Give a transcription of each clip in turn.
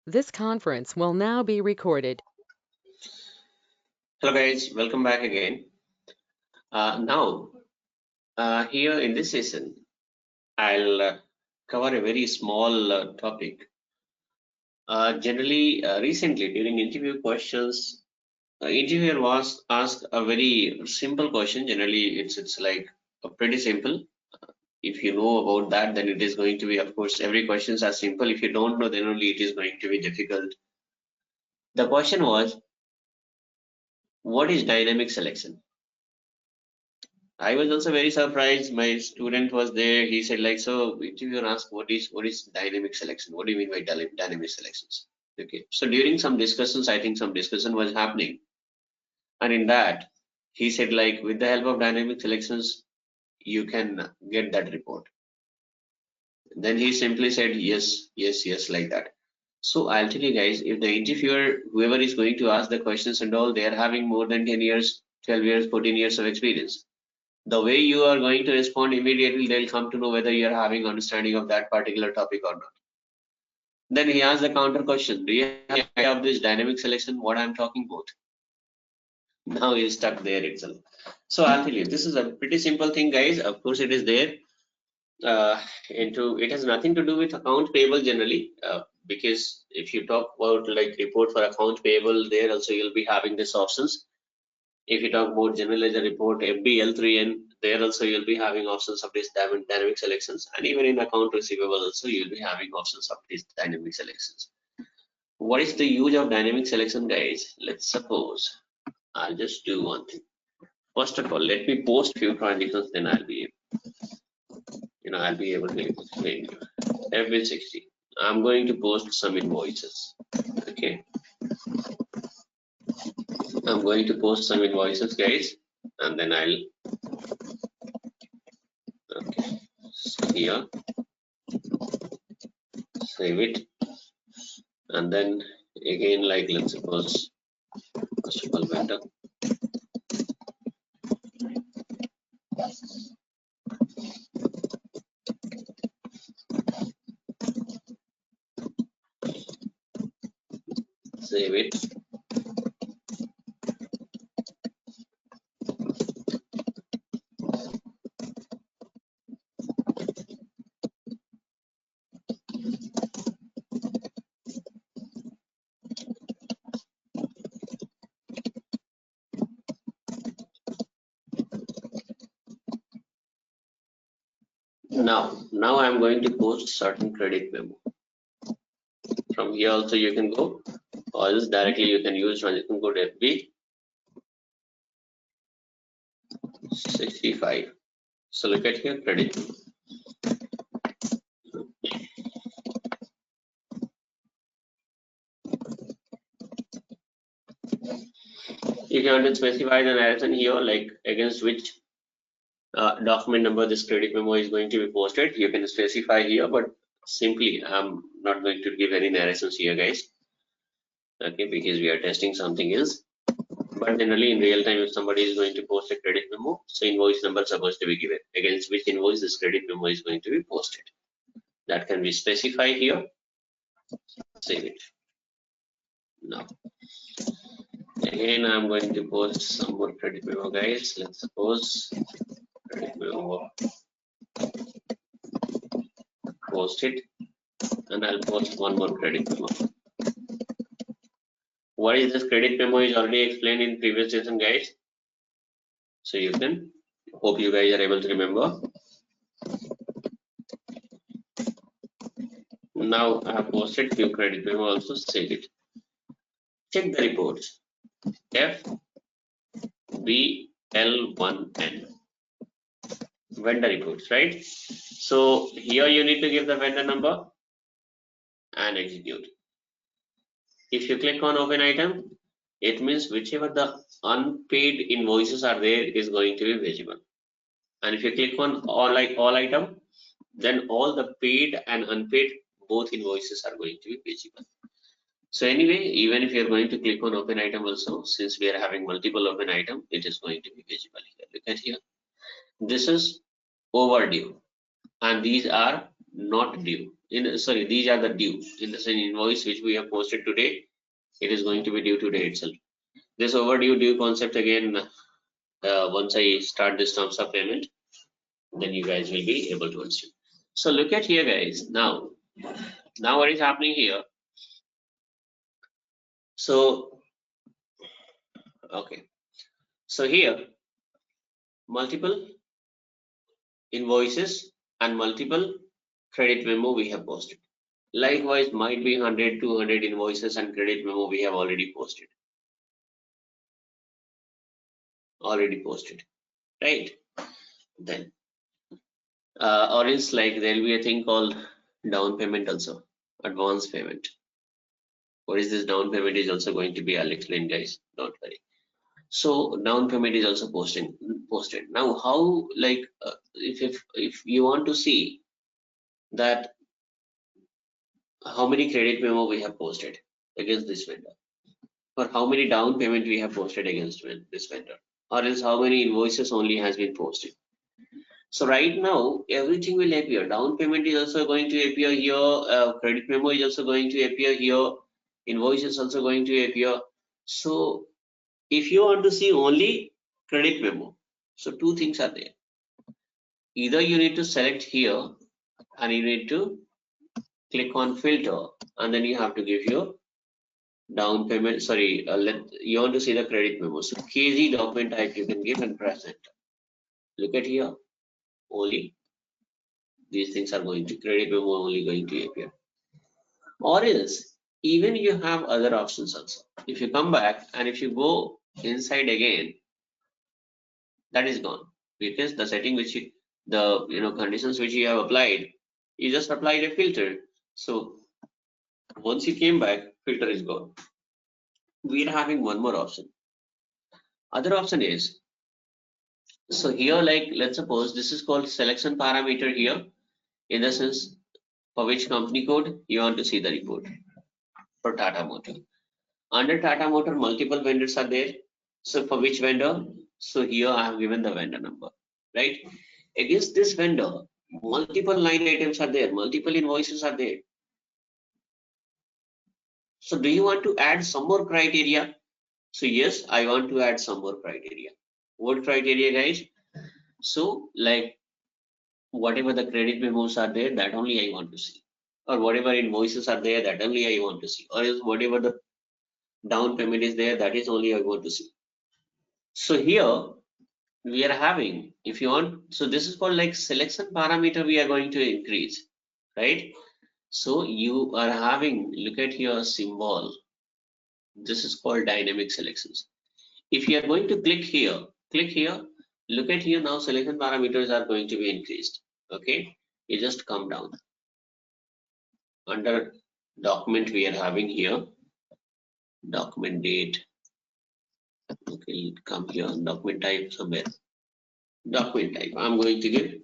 This conference will now be recorded. Hello guys, welcome back again. Here in this session, I'll cover a very small topic. Recently during interview questions, interviewer was asked a very simple question. Generally, it's like pretty simple. If you know about that, then it is going to be, of course, every questions are simple. If you don't know, then only it is going to be difficult. The question was, what is dynamic selection? I was also very surprised. My student was there. He said, like, so interviewer asked, what is dynamic selection? What do you mean by dynamic selections? Okay. So during some discussions, I think some discussion was happening. And in that, he said, like, with the help of dynamic selections, you can get that report. Then he simply said, yes, yes, yes, like that. So I'll tell you guys, if the interviewer, whoever is going to ask the questions and all, they are having more than 10 years, 12 years, 14 years of experience. The way you are going to respond immediately, they'll come to know whether you're having understanding of that particular topic or not. Then he asks the counter question, do you have this dynamic selection, what I'm talking about? Now he's stuck there itself. So I'll tell you, this is a pretty simple thing, guys. Of course, it is there. It has nothing to do with account payable generally, because if you talk about like report for account payable, there also you'll be having these options. If you talk about general ledger report, FBL3N, there also you'll be having options of these dynamic selections, and even in account receivable also you'll be having options of these dynamic selections. What is the use of dynamic selection, guys? Let's suppose I'll just do one thing. First of all, let me post few transactions, then I'll be able to explain you. FB60. I'm going to post some invoices. Okay. I'm going to post some invoices, guys, and then I'll here save it, and then again, like, let's suppose first of all vendor, save it. Now I'm going to post certain credit memo. From here also you can go, or else directly you can use transaction code FB65. So look at here, credit memo. If you want to specify the narration here, like against which document number this credit memo is going to be posted, you can specify here, but simply I'm not going to give any narrations here, guys. Okay, because we are testing something else. But generally in real time, if somebody is going to post a credit memo, so invoice number is supposed to be given against which invoice this credit memo is going to be posted. That can be specified here. Save it. Now again, I'm going to post some more credit memo, guys. Let's suppose credit memo, post it, and I'll post one more credit memo. What is this credit memo is already explained in previous session, guys. So you can, hope you guys are able to remember. Now I have posted few credit memo, also save it. Check the reports. FBL1N. Vendor reports, right? So here you need to give the vendor number and execute. If you click on open item, it means whichever the unpaid invoices are there is going to be visible. And if you click on all item, then all the paid and unpaid both invoices are going to be visible. So anyway, even if you're going to click on open item also, since we are having multiple open item, it is going to be visible here. Look at here. This is overdue, and these are not due. Sorry, these are the due. In the same invoice which we have posted today, it is going to be due today itself. This overdue due concept again, once I start this terms of payment, then you guys will be able to understand. So look at here, guys. Now what is happening here? So, okay. So here, multiple invoices and multiple credit memo we have posted. Likewise, might be 100, 200 invoices and credit memo we have already posted. Right? Then, or else like there will be a thing called down payment also, advance payment. What is this down payment is also going to be, I'll explain, guys, don't worry. So down payment is also posted. Now how, like, if you want to see that how many credit memo we have posted against this vendor, or how many down payment we have posted against this vendor, or else how many invoices only has been posted. So right now everything will appear. Down payment is also going to appear here, credit memo is also going to appear here, invoice is also going to appear. So if you want to see only credit memo, so two things are there. Either you need to select here and you need to click on filter, and then you have to give your down payment, sorry, you want to see the credit memo. So KZ document type you can give and press enter. Look at here, only these things are going to, credit memo only going to appear. Or else, even you have other options also. If you come back and if you go inside again, that is gone, because the setting which you, the conditions which you have applied, you just applied a filter. So once you came back, filter is gone. We are having one more option. Other option is, so here, like, let's suppose this is called selection parameter here, in the sense for which company code you want to see the report. For Tata Motor, under Tata Motor multiple vendors are there. So for which vendor? So here I have given the vendor number, right? Against this vendor, multiple line items are there, multiple invoices are there. So do you want to add some more criteria? So yes, I want to add some more criteria. What criteria, guys? So like whatever the credit memos are there, that only I want to see. Or whatever invoices are there, that only I want to see. Or else whatever the down payment is there, that is only I want to see. So here we are having, if you want, so this is called like selection parameter we are going to increase, right? So you are having, look at your symbol, this is called dynamic selections. If you are going to click here, look at here, now selection parameters are going to be increased. Okay, you just come down under document, we are having here document date. Okay, come here, document type somewhere, document type I'm going to give,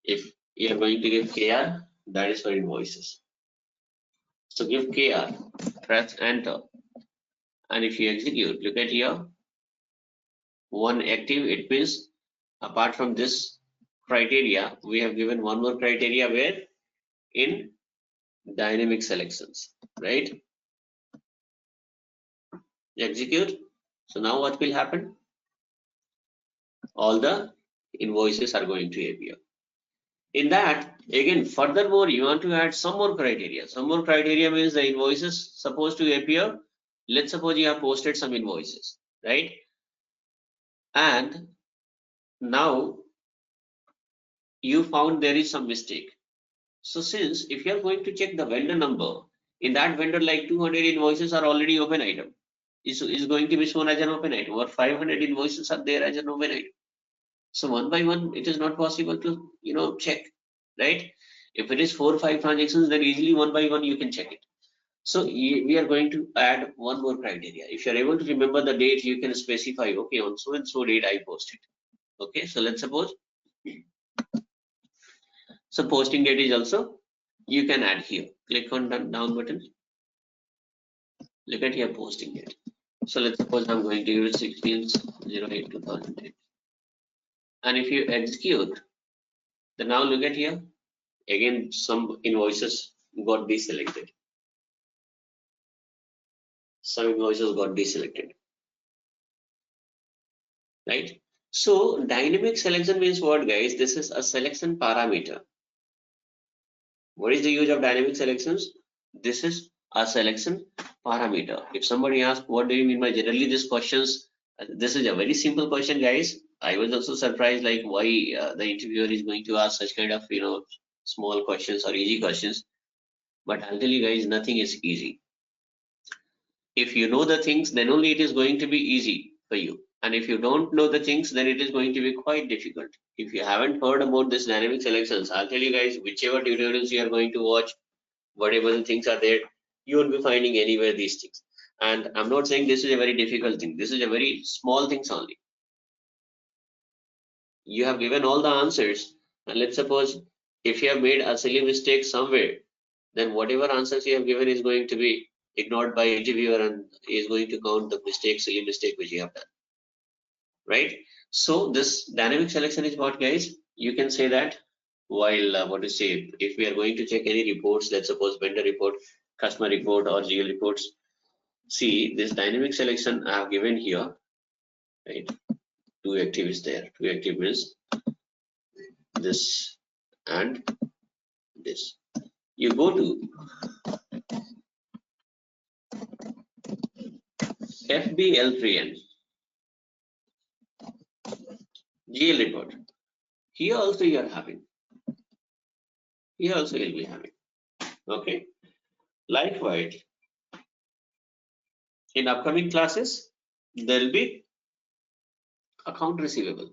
if you are going to give KR, that is for invoices. So give KR, press enter, and if you execute, look at here, one active, it means apart from this criteria, we have given one more criteria where in dynamic selections, right? Execute. So now what will happen? All the invoices are going to appear. In that, again, furthermore, you want to add some more criteria. Some more criteria means the invoices supposed to appear. Let's suppose you have posted some invoices, right? And now you found there is some mistake. So since if you are going to check the vendor number, in that vendor like 200 invoices are already open item, is going to be shown as an open item, or 500 invoices are there as an open item. So one by one, it is not possible to check, right? If it is 4 or 5 transactions, then easily one by one you can check it. So we are going to add one more criteria. If you are able to remember the date, you can specify, okay, on so and so date I posted. Okay, so let's suppose, so posting date is also, you can add here. Click on the down button. Look at here, posting date. So let's suppose I'm going to use 16/08/2010. And if you execute, then now look at here, Again, some invoices got deselected. Some invoices got deselected, right? So dynamic selection means what, guys? This is a selection parameter. What is the use of dynamic selections? This is a selection parameter. If somebody asks, what do you mean by generally these questions? This is a very simple question, guys. I was also surprised, like why the interviewer is going to ask such kind of, small questions or easy questions. But I'll tell you guys, nothing is easy. If you know the things, then only it is going to be easy for you. And if you don't know the things, then it is going to be quite difficult. If you haven't heard about this dynamic selections, I'll tell you guys, whichever tutorials you are going to watch, whatever the things are there, you will be finding anywhere these things. And I'm not saying this is a very difficult thing. This is a very small things only. You have given all the answers, and let's suppose if you have made a silly mistake somewhere, then whatever answers you have given is going to be ignored by interviewer and is going to count the mistake, silly mistake which you have done, right? So this dynamic selection is what, guys? You can say that while what to say, if we are going to check any reports, let's suppose vendor report, customer report, or GL reports. See, this dynamic selection I have given here, right? Two active is there. Two active is this and this. You go to FBL3N GL report. Here also you are having. Here also you'll be having. Okay. Likewise, in upcoming classes, there'll be account receivable.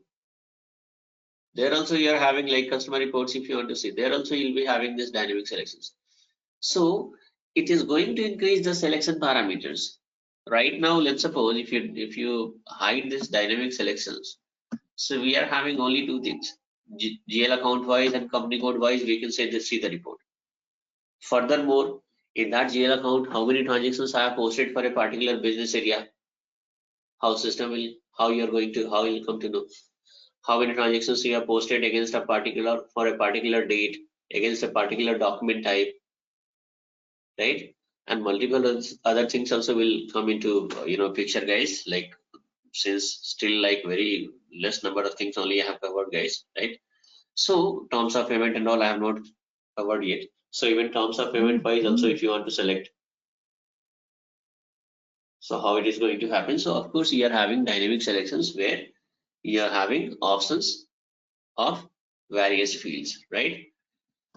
There also you are having like customer reports if you want to see. There also you'll be having this dynamic selections. So it is going to increase the selection parameters. Right now, let's suppose if you hide this dynamic selections, so we are having only two things. GL account wise and company code wise, we can say this, see the report. Furthermore, in that GL account, how many transactions I have posted for a particular business area, how you'll come to know how many transactions you have posted against a particular date, against a particular document type, right? And multiple other things also will come into picture, guys. Like since still like very less number of things only I have covered, guys, right? So terms of payment and all I have not covered yet. So even terms of payment wise also, if you want to select, so how it is going to happen. So of course you are having dynamic selections where you are having options of various fields, right?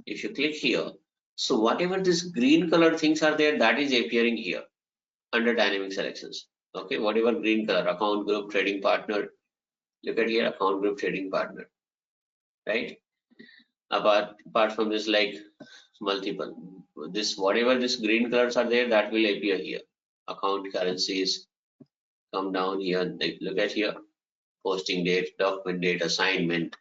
If you click here, so whatever this green color things are there, that is appearing here under dynamic selections. Okay, whatever green color, account group, trading partner, look at here, account group, trading partner, right? Apart from this, like multiple, this whatever this green colors are there, that will appear here. Account currencies, come down here, like look at here, posting date, document date, assignment.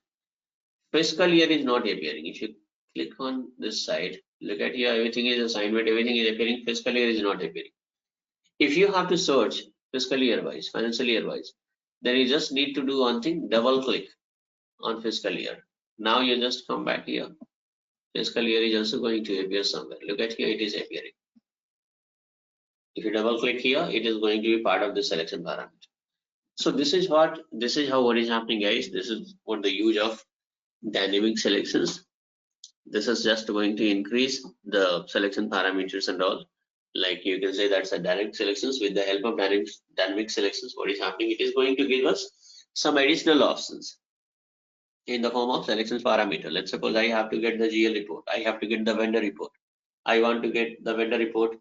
Fiscal year is not appearing. If you click on this side, look at here, everything is assignment, everything is appearing, fiscal year is not appearing. If you have to search fiscal year wise, financial year wise, then you just need to do one thing, double click on fiscal year. Now you just come back here. Fiscal year is also going to appear somewhere. Look at here, it is appearing. If you double click here, it is going to be part of the selection parameter. So this is how what is happening, guys. This is what the use of dynamic selections. This is just going to increase the selection parameters and all. Like you can say that's a dynamic selections. With the help of dynamic selections, what is happening? It is going to give us some additional options in the form of selections parameter. Let's suppose I have to get the GL report. I have to get the vendor report. I want to get the vendor report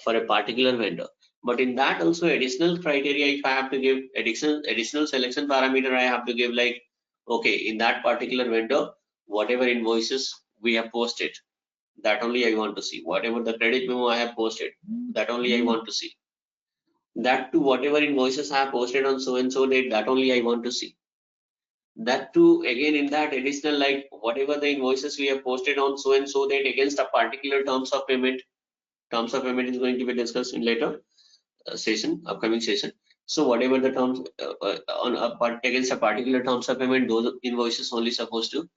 for a particular vendor. But in that also additional criteria, if I have to give additional selection parameter, I have to give like, okay, in that particular vendor, whatever invoices we have posted, that only I want to see. Whatever the credit memo I have posted, that only I want to see. That too, whatever invoices I have posted on so and so date, that only I want to see. That too, again in that additional, like whatever the invoices we have posted on so and so date against a particular terms of payment. Terms of payment is going to be discussed in later upcoming session. So whatever the terms against a particular terms of payment, those invoices only supposed to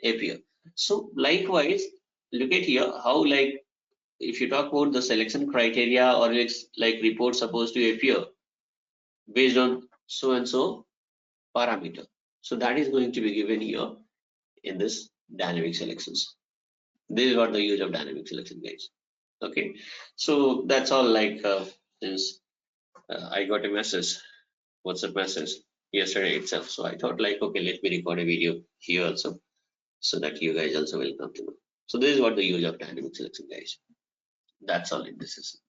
appear. So likewise, look at here how, like, if you talk about the selection criteria, or it's like report supposed to appear based on so and so parameter. So that is going to be given here in this dynamic selections. This is what the use of dynamic selection, guys. Okay, so that's all. Like since I got a message, WhatsApp message yesterday itself, so I thought like, okay, let me record a video here also, so that you guys also will come to know. So this is what the use of dynamic selection, guys. That's all in this is.